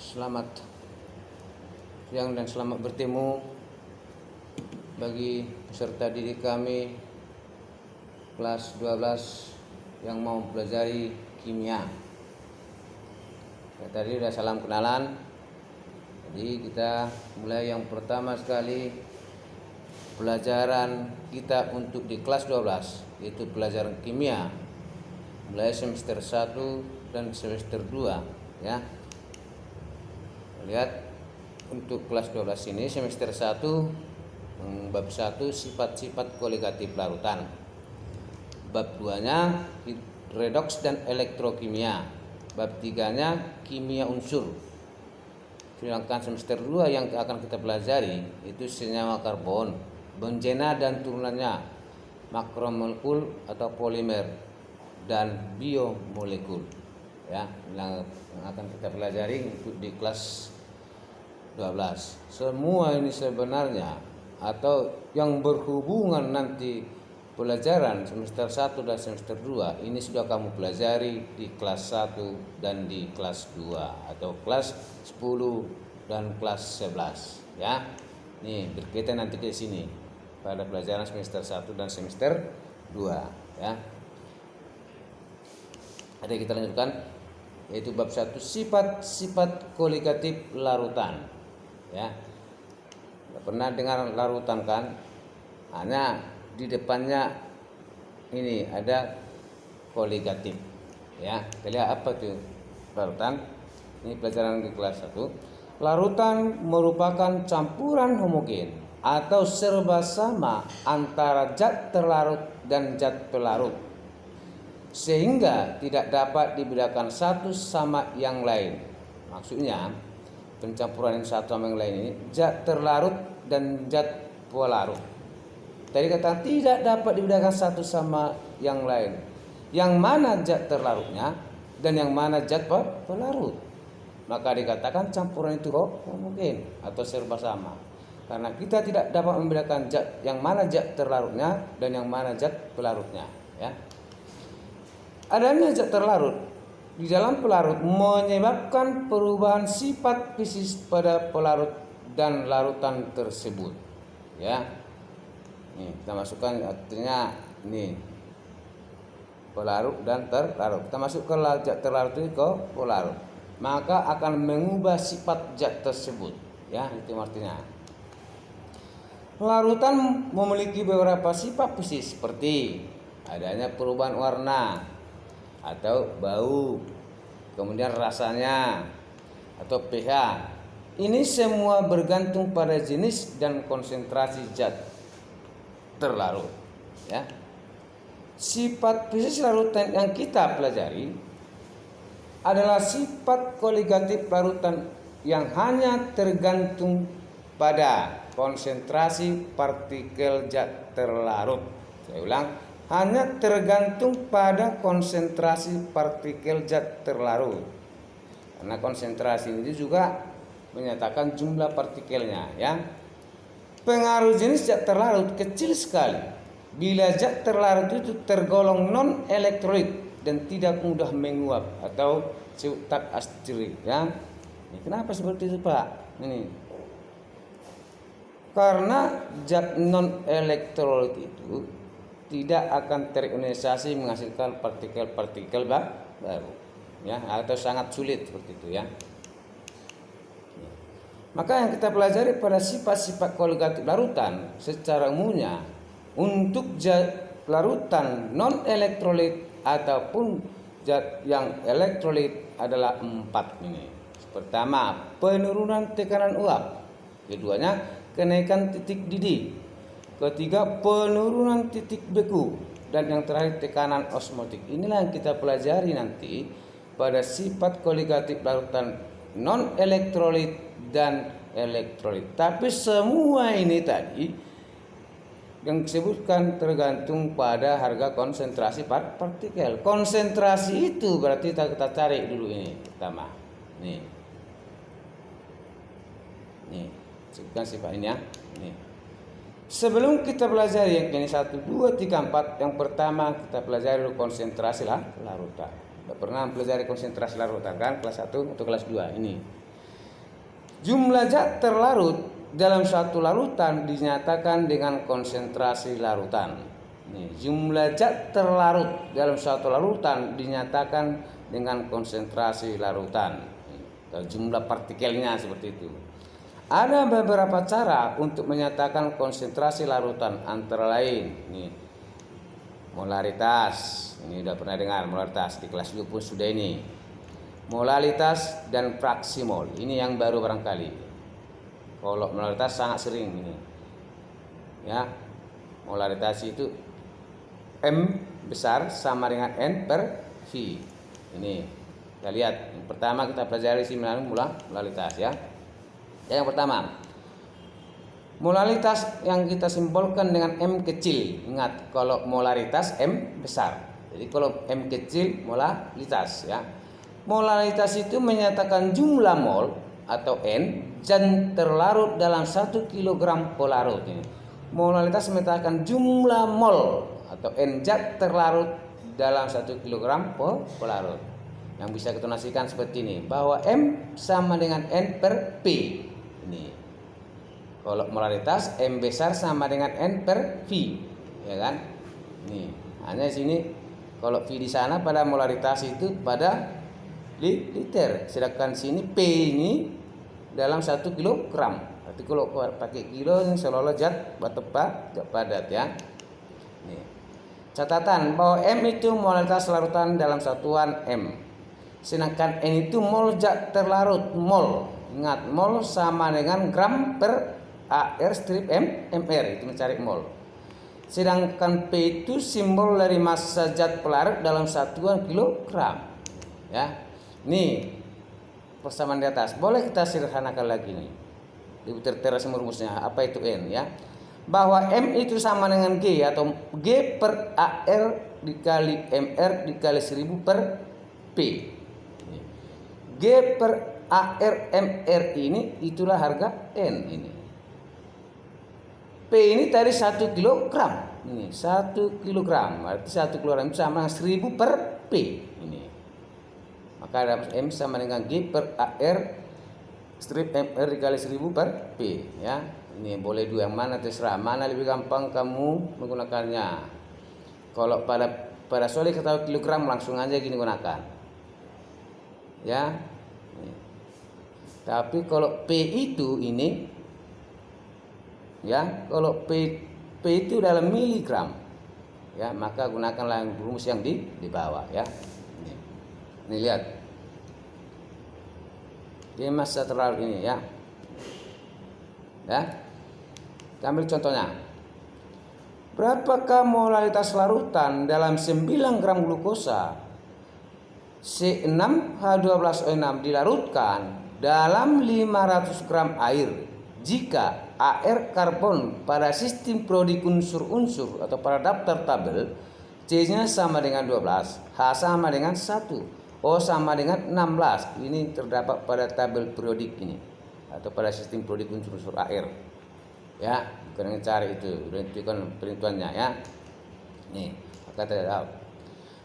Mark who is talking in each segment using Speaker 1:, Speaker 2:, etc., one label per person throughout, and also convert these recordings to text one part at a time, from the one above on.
Speaker 1: Selamat siang dan selamat bertemu bagi peserta didik kami kelas 12 yang mau pelajari kimia. Ya, tadi udah salam kenalan. Jadi kita mulai yang pertama sekali pelajaran kita untuk di kelas 12, yaitu pelajaran kimia mulai semester 1 dan semester 2 ya. Lihat untuk kelas 12 ini semester 1 bab 1 sifat-sifat koligatif larutan. Bab 2-nya redoks dan elektrokimia. Bab 3-nya kimia unsur. Sedangkan semester 2 yang akan kita pelajari itu senyawa karbon, benzena dan turunannya, makromolekul atau polimer dan biomolekul. Ya, yang akan kita pelajari untuk di kelas 12. Semua ini sebenarnya atau yang berhubungan nanti pelajaran semester 1 dan semester 2 ini sudah kamu pelajari di kelas 1 dan di kelas 2 atau kelas 10 dan kelas 11 ya. Nih, berkaitan nanti ke sini pada pelajaran semester 1 dan semester 2 ya. Ada kita lanjutkan, yaitu bab 1 sifat-sifat koligatif larutan ya. Pernah dengar larutan kan? Hanya di depannya ini ada koligatif ya. Kita lihat apa tuh larutan. Ini pelajaran di kelas 1. Larutan merupakan campuran homogen atau serba sama antara zat terlarut dan zat pelarut, sehingga tidak dapat dibedakan satu sama yang lain. Maksudnya pencampuran yang satu sama yang lain ini zat terlarut dan zat pelarut. Tadi kata tidak dapat dibedakan satu sama yang lain. Yang mana zat terlarutnya dan yang mana zat pelarut. Maka dikatakan campuran itu homogen atau serba sama. Karena kita tidak dapat membedakan zat yang mana zat terlarutnya dan yang mana zat pelarutnya ya. Adanya zat terlarut di dalam pelarut menyebabkan perubahan sifat fisik pada pelarut dan larutan tersebut ya. Nih, kita masukkan artinya nih pelarut dan terlarut. Kita masuk ke zat terlarut ini ke pelarut, maka akan mengubah sifat zat tersebut ya, itu artinya. Larutan memiliki beberapa sifat fisik seperti adanya perubahan warna atau bau, kemudian rasanya atau pH. Ini semua bergantung pada jenis dan konsentrasi zat terlarut ya. Sifat fisik larutan yang kita pelajari adalah sifat koligatif larutan yang hanya tergantung pada konsentrasi partikel zat terlarut. Saya ulang, hanya tergantung pada konsentrasi partikel zat terlarut. Karena konsentrasi ini juga menyatakan jumlah partikelnya ya. Pengaruh jenis zat terlarut kecil sekali bila zat terlarut itu tergolong non elektrolit dan tidak mudah menguap atau tak astri ya. Ini kenapa seperti itu Pak? Ini karena zat non elektrolit itu tidak akan terionisasi menghasilkan partikel-partikel baru ya, atau sangat sulit seperti itu ya. Maka yang kita pelajari pada sifat-sifat koligatif larutan secara umumnya untuk zat larutan non elektrolit ataupun zat yang elektrolit adalah 4 ini. Pertama, penurunan tekanan uap. Keduanya, kenaikan titik didih. Ketiga, penurunan titik beku. Dan yang terakhir, tekanan osmotik. Inilah yang kita pelajari nanti pada sifat koligatif larutan non elektrolit dan elektrolit. Tapi semua ini tadi yang disebutkan tergantung pada harga konsentrasi partikel. Konsentrasi itu berarti kita cari dulu ini pertama. Nih, sebutkan sifat ini ya. Nih. Sebelum kita pelajari yang ini 1, 2, 3, 4, yang pertama kita pelajari dulu konsentrasi larutan. Sudah pernah pelajari konsentrasi larutan kan kelas 1 atau kelas 2 ini. Jumlah zat terlarut dalam satu larutan dinyatakan dengan konsentrasi larutan. Nih, jumlah zat terlarut dalam satu larutan dinyatakan dengan konsentrasi larutan. Jumlah partikelnya seperti itu. Ada beberapa cara untuk menyatakan konsentrasi larutan, antara lain nih, molaritas. Ini udah pernah dengar molaritas di kelas 2 pun sudah ini. Molalitas dan fraksi mol, ini yang baru barangkali. Kalau molalitas sangat sering ini. Ya, molaritas itu M besar sama dengan N per V. Ini kita lihat. Yang pertama kita pelajari molalitas ya. Yang pertama, molalitas yang kita simbolkan dengan M kecil. Ingat, kalau molaritas M besar. Jadi kalau M kecil molalitas ya. Molalitas itu menyatakan jumlah mol atau N zat terlarut dalam 1 kg pelarut. Molalitas menyatakan jumlah mol atau N zat terlarut dalam 1 kg pelarut. Yang bisa kita nasikan seperti ini, bahwa M sama dengan N per P. Ini. Kalau molalitas M besar sama dengan N per V, ya kan? Ini. Hanya sini kalau V di sana pada molalitas itu pada liter, sedangkan sini P ini dalam 1 kilogram. Berarti kalau pakai kilo ini seolah-olah zat padat ya. Nih. Catatan bahwa M itu molalitas larutan dalam satuan M. Sedangkan N itu mol zat terlarut, mol. Ingat, mol sama dengan gram per AR strip MR, itu mencari mol. Sedangkan P itu simbol dari massa zat pelarut dalam satuan kilogram. Ya. Nih persamaan di atas. Boleh kita sederhanakan lagi nih. Tertera semua rumusnya. Apa itu N ya? Bahwa M itu sama dengan G atau G per AR dikali MR dikali 1000 per P. G per AR MR ini itulah harga N ini. P ini tadi 1 kilogram. Ini 1 kilogram. Berarti 1 kilogram sama 1000 per P ini. Maka dapat M sama dengan G per AR strip MR dikali 1000 per P ya. Ini boleh dua, yang mana terserah, mana lebih gampang kamu menggunakannya. Kalau pada soal kita tahu kilogram, langsung aja gini gunakan. Ya. Tapi kalau P itu ini ya, kalau P itu dalam miligram ya, maka gunakanlah rumus yang di bawah ya. Ini lihat. Ini massa terlarut ini ya. Ya. Kita ambil contohnya. Berapakah molalitas larutan dalam 9 gram glukosa C6H12O6 dilarutkan dalam 500 gram air jika AR karbon pada sistem periodik unsur-unsur atau pada daftar tabel C-nya sama dengan 12, H sama dengan 1, O sama dengan 16. Ini terdapat pada tabel periodik ini atau pada sistem periodik unsur-unsur AR. Ya, kalian cari itu, tentukan perhitungannya ya. Nih, maka tahu.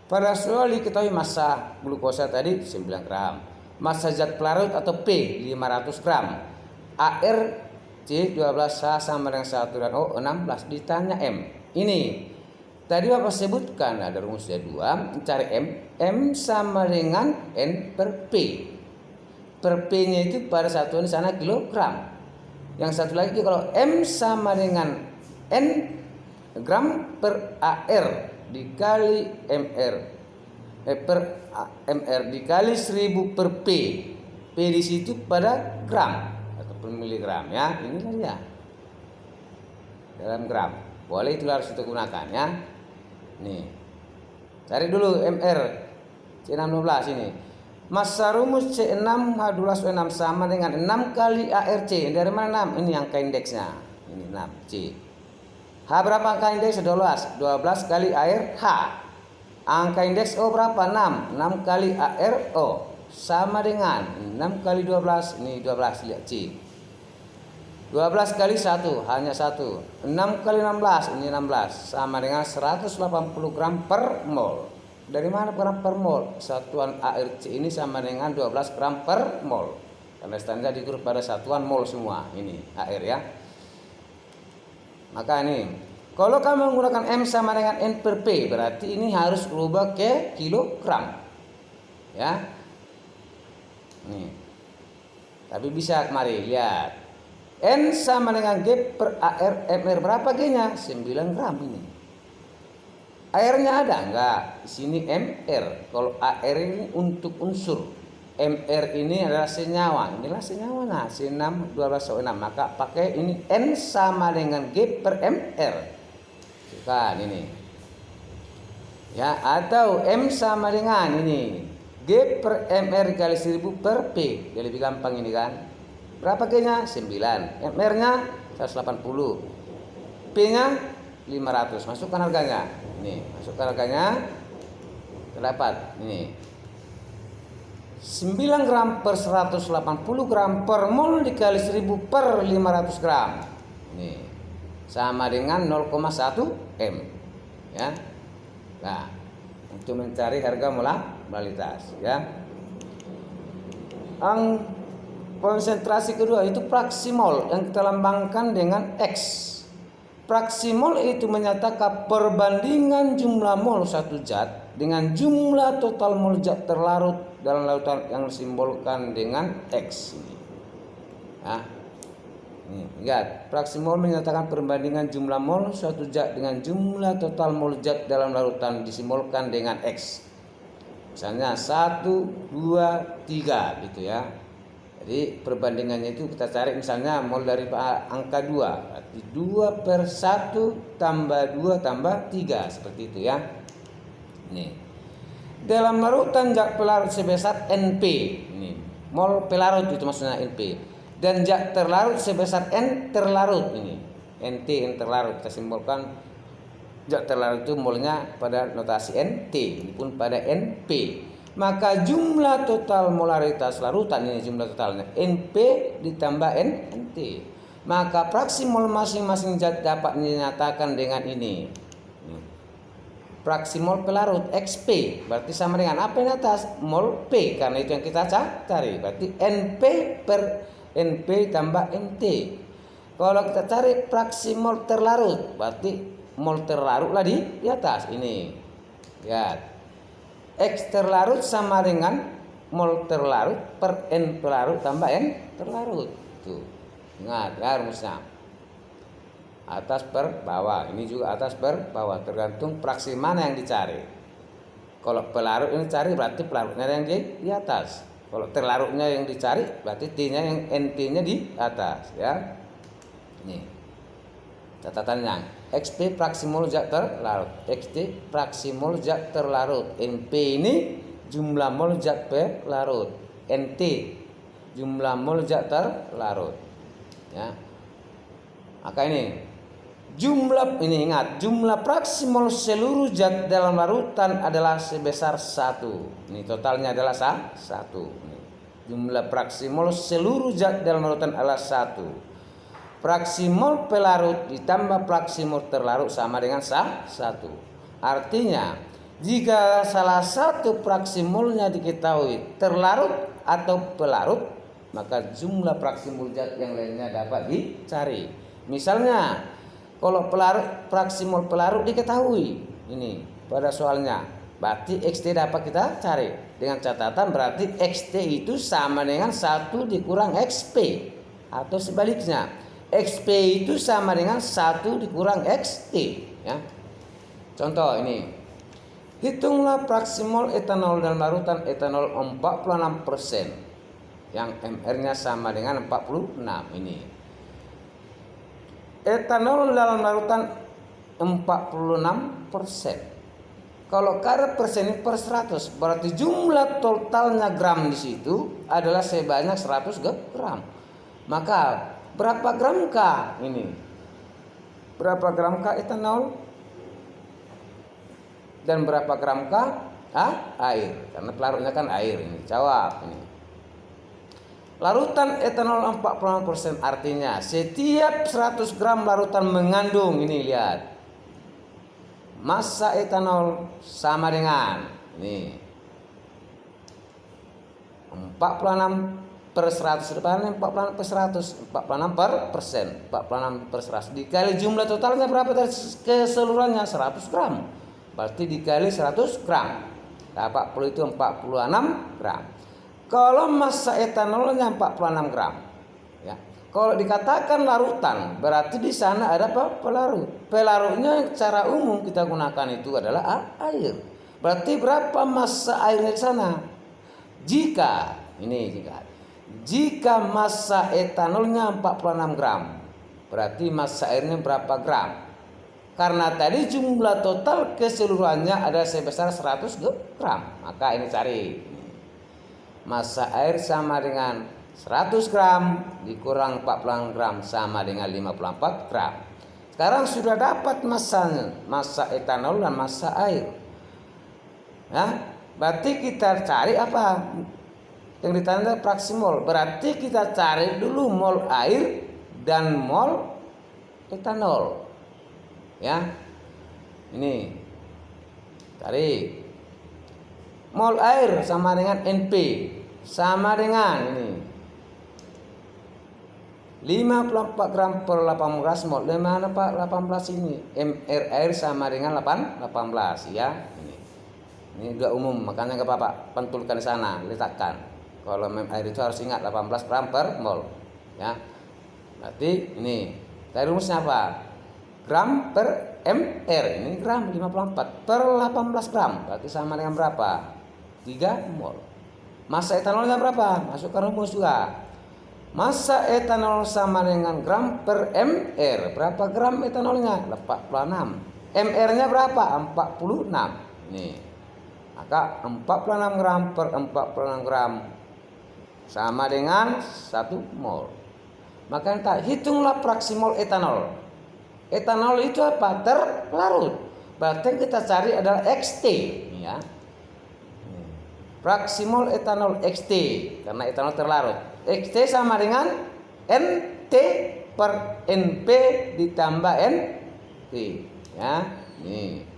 Speaker 1: Pada soal diketahui massa glukosa tadi 9 gram. Massa zat pelarut atau P 500 gram. AR C12H sama dengan 1 dan O 16. Ditanya M. Ini tadi Bapak sebutkan ada rumusnya 2, cari M. M sama dengan N per P. Per P-nya itu pada satuan sana kilogram. Yang satu lagi kalau M sama dengan N gram per AR dikali MR per MR dikali 1000 per P. P di situ pada gram atau per miligram ya. Ini ya. Dalam gram. Boleh, itu harus kita gunakan ya. Nih. Cari dulu MR C612 ini. Massa rumus C6H12O6 sama dengan 6 kali ARC. Dari mana 6? Ini angka indeksnya. Ini 6 C. H berapa angka indeks? 12. 12 kali AR H. Angka indeks O berapa? 6. 6 kali AR O sama dengan 6 kali 12. Ini 12, lihat C. 12 kali 1 hanya 1. 6 kali 16 ini 16 sama dengan 180 gram per mol. Dari mana gram per mol? Satuan ARC ini sama dengan 12 gram per mol. Karena standar di grup pada satuan mol semua ini air ya. Maka ini kalau kamu menggunakan M sama dengan N per P, berarti ini harus berubah ke kilogram. Ya. Nih. Tapi bisa kemari lihat. N sama dengan G per AR MR berapa G-nya? 9 gram ini. Airnya ada enggak? Di sini MR. Kalau AR ini untuk unsur. MR ini adalah senyawa. Inilah senyawa nah, C6 12 6. Maka pakai ini N sama dengan G per MR. Kan ini. Ya, atau M sama dengan ini G per MR kali 1000 per P. Jadi lebih gampang ini kan. Berapa G-nya? 9. MR-nya 180. P-nya 500. Masukkan harganya. Ini, masukkan harganya. Terdapat ini. 9 gram per 180 gram per mol dikali 1000 per 500 gram. Ini sama dengan 0,1 M. Ya. Nah, untuk mencari harga molaritas ya. Konsentrasi kedua itu fraksi mol yang kita lambangkan dengan X. Fraksi mol itu menyatakan perbandingan jumlah mol satu zat dengan jumlah total mol zat terlarut dalam lautan yang disimbolkan dengan X. Nah, ini lihat, fraksi mol menyatakan perbandingan jumlah mol suatu zat dengan jumlah total mol zat dalam larutan disimbolkan dengan X. Misalnya 1, 2, 3 gitu ya. Jadi perbandingannya itu kita cari misalnya mol dari angka 2. Berarti 2 per 1 tambah 2 tambah 3 seperti itu ya. Nih. Dalam larutan zat pelarut sebesar NP. Ini mol pelarut itu maksudnya NP. Dan zat terlarut sebesar N terlarut ini. NT N terlarut kita simbolkan zat terlarut itu molnya pada notasi NT, ini pun pada NP. Maka jumlah total molaritas larutan ini jumlah totalnya NP ditambah NT. Maka fraksi mol masing-masing zat dapat dinyatakan dengan ini. Fraksi mol pelarut XP berarti sama dengan apa yang atas? Mol P, karena itu yang kita cari. Berarti NP per NP tambah NT. Kalau kita cari fraksi mol terlarut, berarti mol terlarutlah di atas ini. Lihat. X terlarut sama dengan mol terlarut per N pelarut tambah N terlarut. Tuh. Ingat ya rumusnya. Atas per bawah. Ini juga atas per bawah, tergantung fraksi mana yang dicari. Kalau pelarut ini cari berarti pelarutnya yang di atas. Kalau terlarutnya yang dicari berarti T-nya yang NT-nya di atas ya. Nih. Catatannya. XP fraksi mol zat terlarut, XT fraksi mol zat terlarut, NP ini jumlah mol zat pelarut, NT jumlah mol zat terlarut. Ya. Maka ini jumlah ini ingat jumlah fraksi mol seluruh zat dalam larutan adalah sebesar 1. Ini totalnya adalah 1. Jumlah fraksi mol seluruh zat dalam larutan adalah 1. Fraksi mol pelarut ditambah fraksi mol terlarut sama dengan 1. Artinya, jika salah satu fraksi molnya diketahui terlarut atau pelarut, maka jumlah fraksi mol zat yang lainnya dapat dicari. Misalnya, kalau pelarut fraksi mol pelarut diketahui, ini pada soalnya, berarti XT dapat kita cari. Dengan catatan berarti XT itu sama dengan 1 dikurang XP atau sebaliknya. XP itu sama dengan 1 dikurang XT ya. Contoh ini. Hitunglah fraksi mol etanol dalam larutan etanol 46% yang MR-nya sama dengan 46 ini. Etanol dalam larutan 46%. Kalau kadar persen ini per 100, berarti jumlah totalnya gram di situ adalah sebanyak 100 gram. Maka berapa gram kah ini? Berapa gram kah etanol? Dan berapa gram kah air? Karena pelarutnya kan air ini. Jawab ini. Larutan etanol 40% artinya setiap 100 gram larutan mengandung ini lihat. Massa etanol sama dengan ini 46 per 100 depannya 46 per 100, 46 per persen, 46 per 100 dikali jumlah totalnya berapa dari keseluruhannya 100 gram, berarti dikali 100 gram, nah 40 itu 46 gram. Kalau massa etanolnya 46 gram, ya. Kalau dikatakan larutan, berarti di sana ada apa? Pelarut. Pelarutnya secara umum kita gunakan itu adalah air. Berarti berapa massa airnya di sana? Jika massa etanolnya 46 gram, berarti massa airnya berapa gram? Karena tadi jumlah total keseluruhannya ada sebesar 100 gram, maka ini cari. Massa air sama dengan 100 gram dikurang 46 gram sama dengan 54 gram. Sekarang sudah dapat massa etanol dan massa air. Ya, berarti kita cari apa? Yang ditanda fraksi mol. Berarti kita cari dulu mol air dan mol etanol. Ya. Ini. Cari. Mol air sama dengan NP. Sama dengan ini. 54 gram per 18 mol. Di mana Pak 18 ini? MR air sama dengan 18 ya. Ini udah umum, makanya enggak apa-apa, pentulkan di sana, letakkan. Kalau air itu harus ingat 18 gram per mol, ya. Berarti ini, dari rumusnya apa? Gram per mr, ini gram 54 per 18 gram, berarti sama dengan berapa? 3 mol. Massa etanolnya berapa? Masukkan rumus juga. Massa etanol sama dengan gram per mr. Berapa gram etanolnya? 46. Mr-nya berapa? 46. Nih. Maka 46 gram per 46 gram sama dengan 1 mol. Maka kita hitunglah fraksi mol etanol. Etanol itu apa? Terlarut. Berarti yang kita cari adalah XT, ya. Fraksi mol etanol XT karena etanol terlarut. XT sama dengan NT per NP ditambah NT, ya. Nih.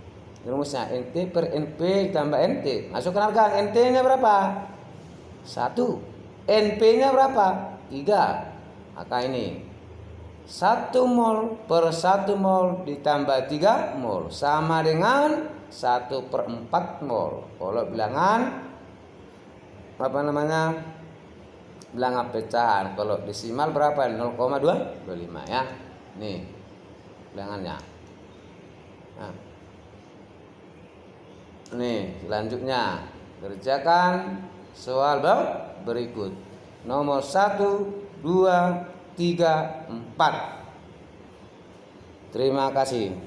Speaker 1: Rumusnya NT per NP ditambah NT. Masukkan harga. NT-nya berapa? 1. NP-nya berapa? 3. Maka ini 1 mol per 1 mol ditambah 3 mol sama dengan 1 per 4 mol. Kalau bilangan bilangan pecahan. Kalau desimal berapa? 0,225 ya. Nih bilangannya. Nah. Nih selanjutnya kerjakan soal berikut nomor 1, 2, 3, 4. Terima kasih.